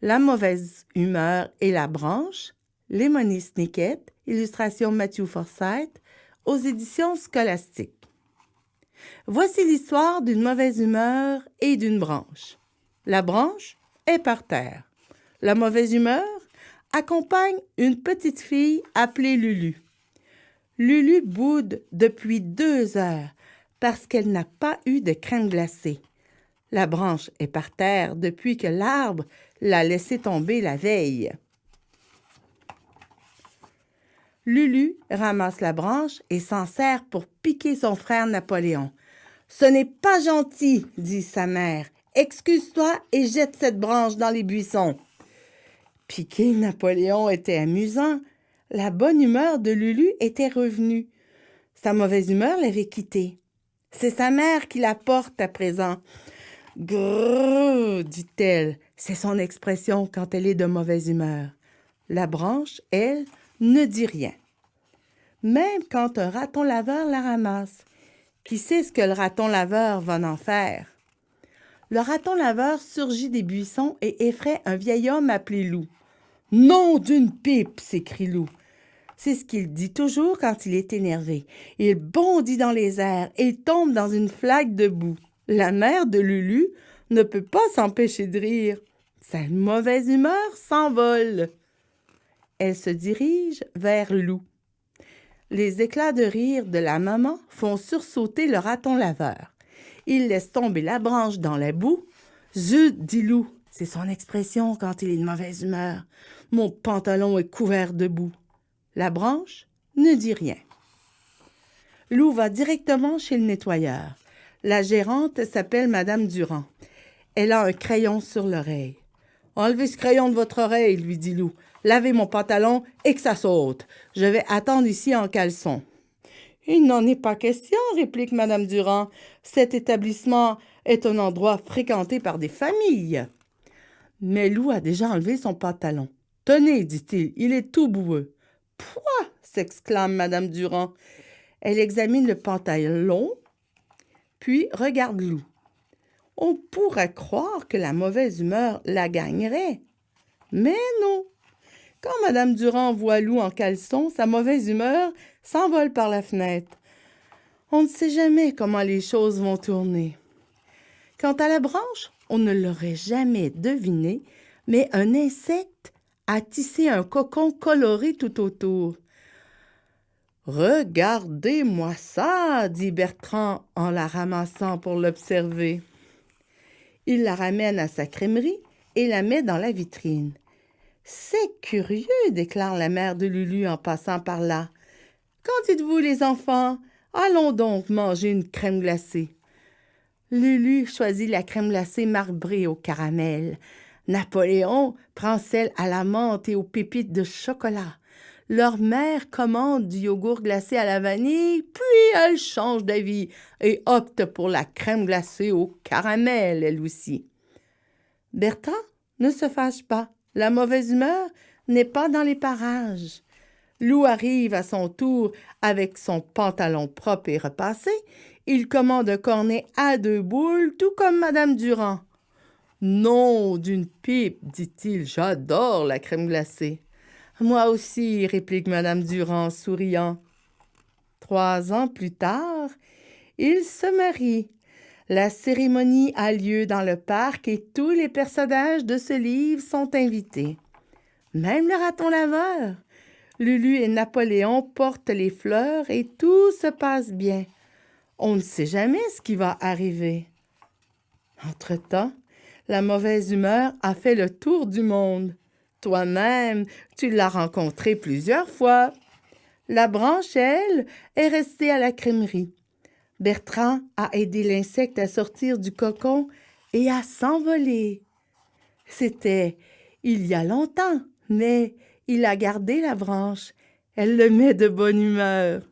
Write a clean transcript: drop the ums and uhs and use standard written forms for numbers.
La mauvaise humeur et la branche, Lemony Snicket, illustration Matthew Forsythe, aux éditions Scolastiques. Voici l'histoire d'une mauvaise humeur et d'une branche. La branche est par terre. La mauvaise humeur accompagne une petite fille appelée Lulu. Lulu boude depuis 2 heures parce qu'elle n'a pas eu de crème glacée. La branche est par terre depuis que l'arbre l'a laissé tomber la veille. Lulu ramasse la branche et s'en sert pour piquer son frère Napoléon. « Ce n'est pas gentil, » dit sa mère. « Excuse-toi et jette cette branche dans les buissons. » Piquer Napoléon était amusant. La bonne humeur de Lulu était revenue. Sa mauvaise humeur l'avait quittée. C'est sa mère qui la porte à présent. « Grrr » dit-elle. C'est son expression quand elle est de mauvaise humeur. La branche, elle, ne dit rien. Même quand un raton laveur la ramasse. Qui sait ce que le raton laveur va en faire? Le raton laveur surgit des buissons et effraie un vieil homme appelé Loup. « Nom d'une pipe !» s'écrie Loup. C'est ce qu'il dit toujours quand il est énervé. Il bondit dans les airs et tombe dans une flaque de boue. La mère de Lulu ne peut pas s'empêcher de rire. Sa mauvaise humeur s'envole. Elle se dirige vers Loup. Les éclats de rire de la maman font sursauter le raton laveur. Il laisse tomber la branche dans la boue. « Zut !» dit Loup. C'est son expression quand il est de mauvaise humeur. « Mon pantalon est couvert de boue. » La branche ne dit rien. Loup va directement chez le nettoyeur. La gérante s'appelle Madame Durand. Elle a un crayon sur l'oreille. « Enlevez ce crayon de votre oreille, » lui dit Loup. « Lavez mon pantalon et que ça saute. Je vais attendre ici en caleçon. » « Il n'en est pas question, » réplique Madame Durand. « Cet établissement est un endroit fréquenté par des familles. » Mais Loup a déjà enlevé son pantalon. « Tenez, dit-il, il est tout boueux. »« Pouah !» s'exclame Madame Durand. Elle examine le pantalon, puis regarde Loup. On pourrait croire que la mauvaise humeur la gagnerait. Mais non. Quand Madame Durand voit Loup en caleçon, sa mauvaise humeur s'envole par la fenêtre. On ne sait jamais comment les choses vont tourner. Quant à la branche, on ne l'aurait jamais deviné, mais un insecte a tissé un cocon coloré tout autour. « Regardez-moi ça !» dit Bertrand en la ramassant pour l'observer. Il la ramène à sa crèmerie et la met dans la vitrine. « C'est curieux, » déclare la mère de Lulu en passant par là. « Qu'en dites-vous, les enfants? Allons donc manger une crème glacée. » Lulu choisit la crème glacée marbrée au caramel. Napoléon prend celle à la menthe et aux pépites de chocolat. Leur mère commande du yogourt glacé à la vanille, puis elle change d'avis et opte pour la crème glacée au caramel, elle aussi. Bertrand ne se fâche pas. La mauvaise humeur n'est pas dans les parages. Loup arrive à son tour avec son pantalon propre et repassé. Il commande un cornet à 2 boules, tout comme Madame Durand. « Nom d'une pipe, dit-il, j'adore la crème glacée. »« Moi aussi, » réplique Madame Durand, souriant. 3 ans plus tard, ils se marient. La cérémonie a lieu dans le parc et tous les personnages de ce livre sont invités. Même le raton laveur. Lulu et Napoléon portent les fleurs et tout se passe bien. On ne sait jamais ce qui va arriver. Entre-temps, la mauvaise humeur a fait le tour du monde. Toi-même, tu l'as rencontrée plusieurs fois. La branche, elle, est restée à la crèmerie. Bertrand a aidé l'insecte à sortir du cocon et à s'envoler. C'était il y a longtemps, mais il a gardé la branche. Elle le met de bonne humeur.